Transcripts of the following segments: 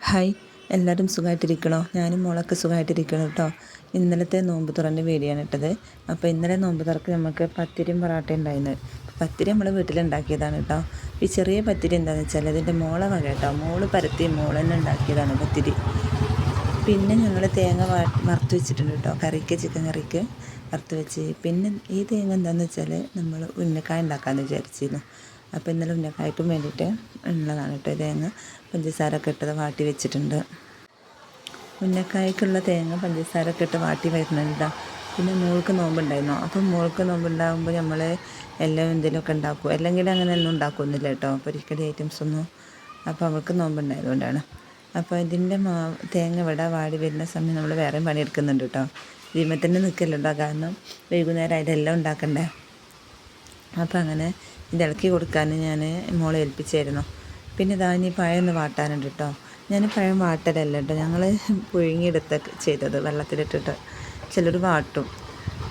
Hi, എല്ലാവരും സുഖമായിട്ടിരിക്കണോ? ഞാനും മോളൊക്കെ സുഖമായിട്ടിരിക്കണം കേട്ടോ. ഇന്നലത്തെ നോമ്പ് തുറൻ്റെ വീഡിയോയാണ് ഇട്ടത്. അപ്പോൾ ഇന്നലെ നോമ്പ് തുറക്ക് നമുക്ക് പത്തിരിയും പൊറാട്ടയും ഉണ്ടായിരുന്നു. പത്തിരി നമ്മൾ വീട്ടിലുണ്ടാക്കിയതാണ് കേട്ടോ. ഈ ചെറിയ പത്തിരി എന്താണെന്ന് വെച്ചാൽ അതിൻ്റെ മോളെ വക കേട്ടോ. മോള് പരത്തി മോൾ തന്നെ ഉണ്ടാക്കിയതാണ് പത്തിരി. പിന്നെ ഞങ്ങൾ തേങ്ങ വറുത്ത് വെച്ചിട്ടുണ്ട് കേട്ടോ, കറിക്ക്, ചിക്കൻ കറിക്ക് വറുത്ത് വെച്ച്. പിന്നെ ഈ തേങ്ങ എന്താണെന്ന് വെച്ചാൽ നമ്മൾ ഉന്നക്കായ ഉണ്ടാക്കാമെന്ന് വിചാരിച്ചിരുന്നു. അപ്പോൾ ഇന്നലെ ഉന്നക്കായ്ക്കും വേണ്ടിയിട്ട് ഉള്ളതാണ് കേട്ടോ തേങ്ങ. പഞ്ചസാരൊക്കെ ഇട്ടത് വാട്ടി വെച്ചിട്ടുണ്ട്. ഉന്നക്കായ്ക്കുള്ള തേങ്ങ പഞ്ചസാരൊക്കെ ഇട്ട് വാട്ടി വരുന്നുണ്ട്. പിന്നെ മോൾക്ക് നോമ്പുണ്ടായിരുന്നു. അപ്പം മോൾക്ക് നോമ്പുണ്ടാകുമ്പോൾ നമ്മൾ എല്ലാം എന്തെങ്കിലുമൊക്കെ ഉണ്ടാക്കും. അല്ലെങ്കിൽ അങ്ങനെ ഒന്നും ഉണ്ടാക്കുന്നില്ല കേട്ടോ, പൊരിക്കടി ഐറ്റംസൊന്നും. അപ്പോൾ അവൾക്ക് നോമ്പുണ്ടായതുകൊണ്ടാണ്. അപ്പോൾ ഇതിൻ്റെ തേങ്ങ ഇവിടെ വാടി വരുന്ന സമയം നമ്മൾ വേറെയും പണിയെടുക്കുന്നുണ്ട് കേട്ടോ. ഇതിന്മേൽ തന്നെ നിൽക്കലുണ്ടോ, കാരണം വൈകുന്നേരം അതിലെല്ലാം ഉണ്ടാക്കണ്ടേ. അപ്പോൾ അങ്ങനെ ഇത് ഇളക്കി കൊടുക്കാൻ ഞാൻ മോളെ ഏൽപ്പിച്ചായിരുന്നു. പിന്നെ ഇതാ ഇനി പഴം ഒന്ന് വാട്ടാനുണ്ട് കേട്ടോ. ഞാൻ പഴം വാട്ടലല്ല കേട്ടോ, ഞങ്ങൾ പുഴുങ്ങിയെടുത്ത ചെയ്തത് വെള്ളത്തിലിട്ടിട്ട്. ചിലർ വാട്ടും.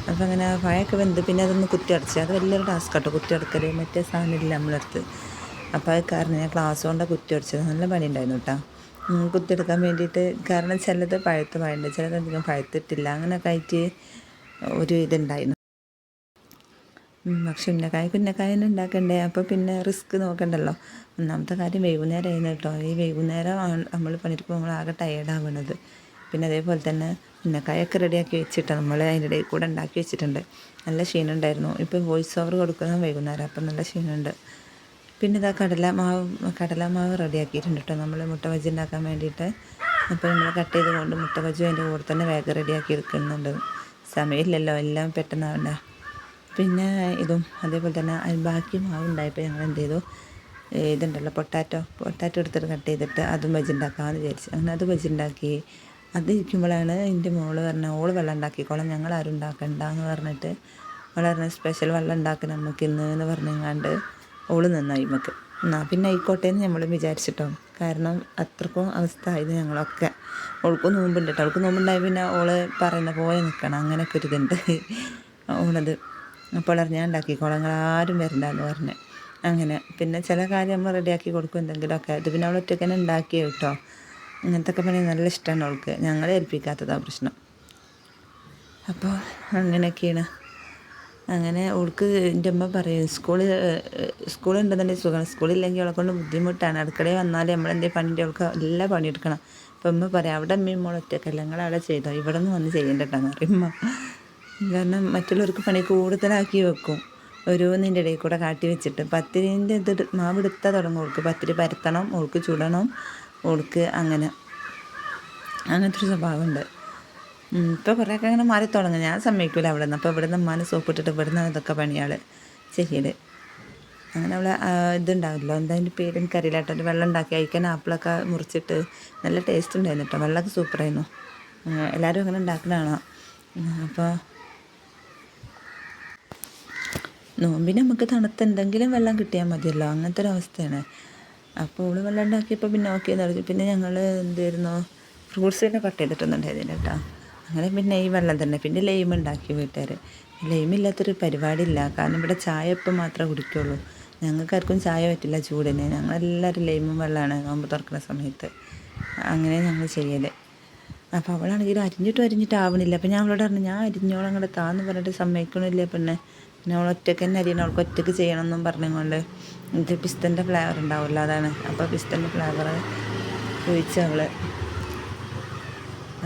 അപ്പോൾ അങ്ങനെ പഴമൊക്കെ വെന്ത് പിന്നെ അതൊന്ന് കുത്തി അടച്ച്, അത് വലിയൊരു ടാസ്ക് കേട്ടോ കുത്തി അടക്കൽ. മറ്റേ സാധനമില്ല നമ്മളടുത്ത്. അപ്പോൾ അത് കാരണം ഞാൻ ഗ്ലാസ് കൊണ്ടാണ് കുത്തി അടച്ചത്. നല്ല പണി ഉണ്ടായിരുന്നു കേട്ടോ കുത്തിയെടുക്കാൻ വേണ്ടിയിട്ട്. കാരണം ചിലത് പഴുത്ത് പഴയുണ്ട്, ചിലതധികം പഴുത്തിട്ടില്ല. അങ്ങനെയൊക്കെ ആയിട്ട് ഒരു ഇതുണ്ടായിരുന്നു. പക്ഷെ ഉന്നക്കായ ഉണ്ടാക്കണ്ടേ, അപ്പോൾ പിന്നെ റിസ്ക് നോക്കണ്ടല്ലോ. ഒന്നാമത്തെ കാര്യം വൈകുന്നേരം ആയിരുന്നു കേട്ടോ. ഈ വൈകുന്നേരം നമ്മൾ പണിയെടുക്കുമ്പോൾ നമ്മൾ ആകെ ടയേർഡാവുന്നത്. പിന്നെ അതേപോലെ തന്നെ ഉന്നക്കായൊക്കെ റെഡിയാക്കി വെച്ചിട്ട് നമ്മൾ അതിൻ്റെ ഇടയിൽ കൂടെ ഉണ്ടാക്കി വെച്ചിട്ടുണ്ട്. നല്ല ക്ഷീണമുണ്ടായിരുന്നു. ഇപ്പോൾ വോയിസ് ഓവർ കൊടുക്കുന്ന വൈകുന്നേരം, അപ്പം നല്ല ക്ഷീണമുണ്ട്. പിന്നെ ഇതാ കടലമാവ് റെഡിയാക്കിയിട്ടുണ്ട് കേട്ടോ, നമ്മൾ മുട്ട ബജി ഉണ്ടാക്കാൻ വേണ്ടിയിട്ട്. അപ്പോൾ നമ്മൾ കട്ട് ചെയ്തുകൊണ്ട് മുട്ട ബജി അതിൻ്റെ കൂടെ തന്നെ വേഗം റെഡിയാക്കി എടുക്കുന്നുണ്ട്. സമയമില്ലല്ലോ, എല്ലാം പെട്ടെന്നാവണ്ടേ. പിന്നെ ഇതും അതേപോലെ തന്നെ ബാക്കി മാവ് ഉണ്ടായപ്പോൾ ഞങ്ങൾ എന്ത് ചെയ്തു, ഇതുണ്ടല്ലോ പൊട്ടാറ്റോ എടുത്തിട്ട് കട്ട് ചെയ്തിട്ട് അതും ബജി ഉണ്ടാക്കാമെന്ന് വിചാരിച്ചു. അങ്ങനെ അത് ബജി ഉണ്ടാക്കി. അതിരിക്കുമ്പോഴാണ് എൻ്റെ മോള് പറഞ്ഞത് ഓള് വെള്ളം ഉണ്ടാക്കിക്കോളാം, ഞങ്ങളാരും ഉണ്ടാക്കണ്ട എന്ന് പറഞ്ഞിട്ട്. അവൾ പറഞ്ഞ സ്പെഷ്യൽ വെള്ളം ഉണ്ടാക്കണം നമുക്ക് ഇന്ന് എന്ന് പറഞ്ഞെങ്ങാണ്ട് ഓള് നിന്നായി നമുക്ക്. എന്നാൽ പിന്നെ ആയിക്കോട്ടെ എന്ന് നമ്മളും വിചാരിച്ചിട്ടോ. കാരണം അത്രക്കും അവസ്ഥ ആയിരുന്നു ഞങ്ങളൊക്കെ. ഓൾക്കും നോമ്പുണ്ട് കേട്ടോ. അവൾക്ക് നോമ്പുണ്ടായി പിന്നെ ഓള് പറയുന്ന പോലെ നിൽക്കണം, അങ്ങനെയൊക്കെ ഒരു ഇതുണ്ട് ഓളത്. അപ്പോൾ ഞാൻ ഉണ്ടാക്കിക്കോളാം, നിങ്ങളാരും വരണ്ടെന്ന് പറഞ്ഞ്. അങ്ങനെ പിന്നെ ചില കാര്യം നമ്മൾ റെഡിയാക്കി കൊടുക്കും എന്തെങ്കിലുമൊക്കെ. അത് പിന്നെ അവൾ ഒറ്റയ്ക്ക് തന്നെ ഉണ്ടാക്കിയ കേട്ടോ. അങ്ങനത്തെ ഒക്കെ പണി നല്ല ഇഷ്ടമാണ് അവൾക്ക്. ഞങ്ങളെ ഏൽപ്പിക്കാത്തതാണ് പ്രശ്നം. അപ്പോൾ അങ്ങനെയൊക്കെയാണ്. അങ്ങനെ അവൾക്ക് എൻ്റെ അമ്മ പറയും സ്കൂളുണ്ടെന്നുണ്ടെങ്കിൽ സുഖമാണ്, സ്കൂളില്ലെങ്കിൽ അവളെ കൊണ്ട് ബുദ്ധിമുട്ടാണ്. അടുക്കളയിൽ വന്നാൽ നമ്മളെന്തെങ്കിലും പണിൻ്റെ അവൾക്ക് എല്ലാ പണിയെടുക്കണം. അപ്പം അമ്മ പറയാം അവിടെ അമ്മയും മോൾ ഒറ്റയ്ക്കല്ല, ഞങ്ങളവിടെ ചെയ്തോ, ഇവിടെ നിന്ന് വന്ന് ചെയ്യേണ്ടട്ടാന്ന് പറയുമ്പോൾ. കാരണം മറ്റുള്ളവർക്ക് പണി കൂടുതലാക്കി വെക്കും, ഓരോന്നിൻ്റെ ഇടയിൽ കൂടെ കാട്ടി വെച്ചിട്ട്. പത്തിരിൻ്റെ ഇത് മാവ് എടുത്താൽ തുടങ്ങും ഓൾക്ക്. പത്തിരി പരത്തണം, ഓൾക്ക് ചുടണം, ഓൾക്ക് അങ്ങനത്തെ ഒരു സ്വഭാവമുണ്ട്. ഇപ്പോൾ കുറേയൊക്കെ അങ്ങനെ മാറി തുടങ്ങും. ഞാൻ സമ്മതിക്കില്ല അവിടെ നിന്ന്. അപ്പോൾ ഇവിടെ നിന്ന് അമ്മാനെ സോപ്പിട്ടിട്ട് ഇവിടെ നിന്നാണ് ഇതൊക്കെ പണിയാൾ ചെയ്യൽ. അങ്ങനെ അവളെ ഇതുണ്ടാവില്ലോ, എന്താ അതിൻ്റെ പേര് എനിക്കറിയില്ല കേട്ടോ. ഒരു വെള്ളം ഉണ്ടാക്കി അയക്കാൻ ആപ്പിളൊക്കെ മുറിച്ചിട്ട് നല്ല ടേസ്റ്റ് ഉണ്ടായിരുന്നു കേട്ടോ. വെള്ളമൊക്കെ സൂപ്പറായിരുന്നു. എല്ലാവരും അങ്ങനെ ഉണ്ടാക്കുന്നതാണോ. അപ്പോൾ നോമ്പിന് നമുക്ക് തണുത്ത എന്തെങ്കിലും വെള്ളം കിട്ടിയാൽ മതിയല്ലോ, അങ്ങനത്തെ ഒരു അവസ്ഥയാണ്. അപ്പോൾ ഓള് വെള്ളം ഉണ്ടാക്കിയപ്പോൾ പിന്നെ ഓക്കെ എന്ന് പറഞ്ഞു. പിന്നെ ഞങ്ങൾ എന്തായിരുന്നു ഫ്രൂട്ട്സിനെ കട്ട് ചെയ്തിട്ടൊന്നുണ്ടായിരുന്നു കേട്ടോ. അങ്ങനെ പിന്നെ ഈ വെള്ളം തന്നെ. പിന്നെ ലൈം ഉണ്ടാക്കി വീട്ടുകാർ. ലൈമില്ലാത്തൊരു പരിപാടിയില്ല, കാരണം ഇവിടെ ചായ ഇപ്പം മാത്രമേ കുടിക്കുള്ളൂ. ഞങ്ങൾക്കാർക്കും ചായ പറ്റില്ല ചൂടിന്. ഞങ്ങളെല്ലാവരും ലൈമും വെള്ളമാണ് നോമ്പ് തുറക്കുന്ന സമയത്ത്. അങ്ങനെ ഞങ്ങൾ ചെയ്യൽ. അപ്പോൾ അവളാണെങ്കിൽ അരിഞ്ഞിട്ടാവണില്ല. അപ്പോൾ ഞാൻ അവളോട് പറഞ്ഞു, ഞാൻ അരിഞ്ഞോളം അങ്ങോട്ട് താന്ന് പറഞ്ഞിട്ട് സമ്മതിക്കണില്ല. പിന്നെ അവൾ ഒറ്റയ്ക്ക് തന്നെ അരിയണം, അവൾക്ക് ഒറ്റയ്ക്ക് ചെയ്യണമെന്നും പറഞ്ഞുകൊണ്ട്. ഇത് പിസ്തൻ്റെ ഫ്ലേവർ ഉണ്ടാവുമല്ലോ, അതാണ്. അപ്പോൾ പിസ്തൻ്റെ ഫ്ലേവർ ഒഴിച്ച് അവൾ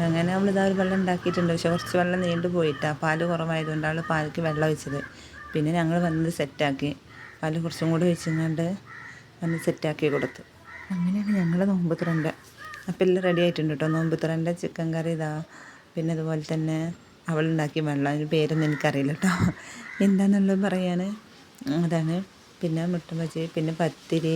അങ്ങനെ അവളിതാ ഒരു വെള്ളം ഉണ്ടാക്കിയിട്ടുണ്ട്. പക്ഷെ കുറച്ച് വെള്ളം നീണ്ടു പോയിട്ടാണ്, പാല് കുറവായതുകൊണ്ട് അവൾ പാലിക്ക് വെള്ളം ഒഴിച്ചത്. പിന്നെ ഞങ്ങൾ വന്നത് സെറ്റാക്കി, പാല് കുറച്ചും കൂടി ഒഴിച്ചങ്ങാണ്ട് വന്ന് സെറ്റാക്കി കൊടുത്തു. അങ്ങനെയാണ് ഞങ്ങൾ നോമ്പ് തുറൻ്റെ. അപ്പോൾ എല്ലാം റെഡി ആയിട്ടുണ്ട് കേട്ടോ. നോമ്പ് തുറൻ്റെ ചിക്കൻ കറി ഇതാ. പിന്നെ അതുപോലെ തന്നെ അവളുണ്ടാക്കിയ വെള്ളം, അതിന് പേരൊന്നും എനിക്കറിയില്ല കേട്ടോ, എന്താണെന്നുള്ളത് പറയാൻ. അതാണ്. പിന്നെ മുട്ട ബജി, പിന്നെ പത്തിരി,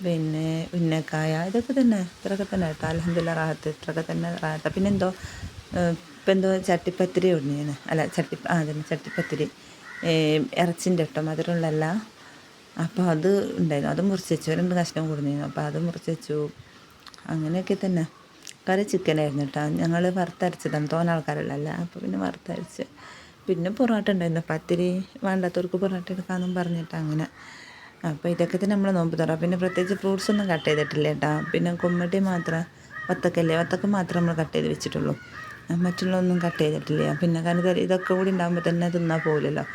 പിന്നെ ഉന്നക്കായ, ഇതൊക്കെ തന്നെ. ഇത്രയൊക്കെ തന്നെ കേട്ടോ. അൽഹംദുലില്ലാ റാഹത്ത്, ഇത്രയൊക്കെ തന്നെ റാഹത്ത്. പിന്നെ ഇപ്പം എന്തോ ചട്ടിപ്പത്തിരി ഉടനെയാണ്, അല്ല അതന്നെ ചട്ടിപ്പത്തിരി ഇറച്ചിൻ്റെ കേട്ടോ, മധുരമുള്ളതല്ല. അപ്പോൾ അത് ഉണ്ടായിരുന്നു, അത് മുറിച്ച് വെച്ചു. 2 കഷ്ണം കൊടുന്നിരുന്നു, അപ്പോൾ അത് മുറിച്ച് വെച്ചു. അങ്ങനെയൊക്കെ തന്നെ. കറി ചിക്കനായിരുന്നു കേട്ടോ. ഞങ്ങൾ വറുത്തരച്ചതാണ്, തോന ആൾക്കാരുള്ളതല്ല. അപ്പോൾ പിന്നെ വറുത്തരച്ച്. പിന്നെ പൊറോട്ട ഉണ്ടായിരുന്നു. പത്തിരി വേണ്ടാത്തവർക്ക് പൊറോട്ട എടുക്കാമെന്നും പറഞ്ഞിട്ട് അങ്ങനെ അപ്പോൾ ഇതൊക്കെ തന്നെ നമ്മൾ നോമ്പ് തുറ. പിന്നെ പ്രത്യേകിച്ച് ഫ്രൂട്ട്സൊന്നും കട്ട് ചെയ്തിട്ടില്ല കേട്ടോ. പിന്നെ കുമ്മട്ടി മാത്രം, വത്തക്കല്ലേ, വത്തക്ക മാത്രം നമ്മൾ കട്ട് ചെയ്ത് വെച്ചിട്ടുള്ളൂ. മറ്റുള്ളതൊന്നും കട്ട് ചെയ്തിട്ടില്ല. പിന്നെ കാരണം ഇതൊക്കെ കൂടി ഉണ്ടാകുമ്പോൾ തന്നെ തിന്നാൽ പോകില്ലല്ലോ.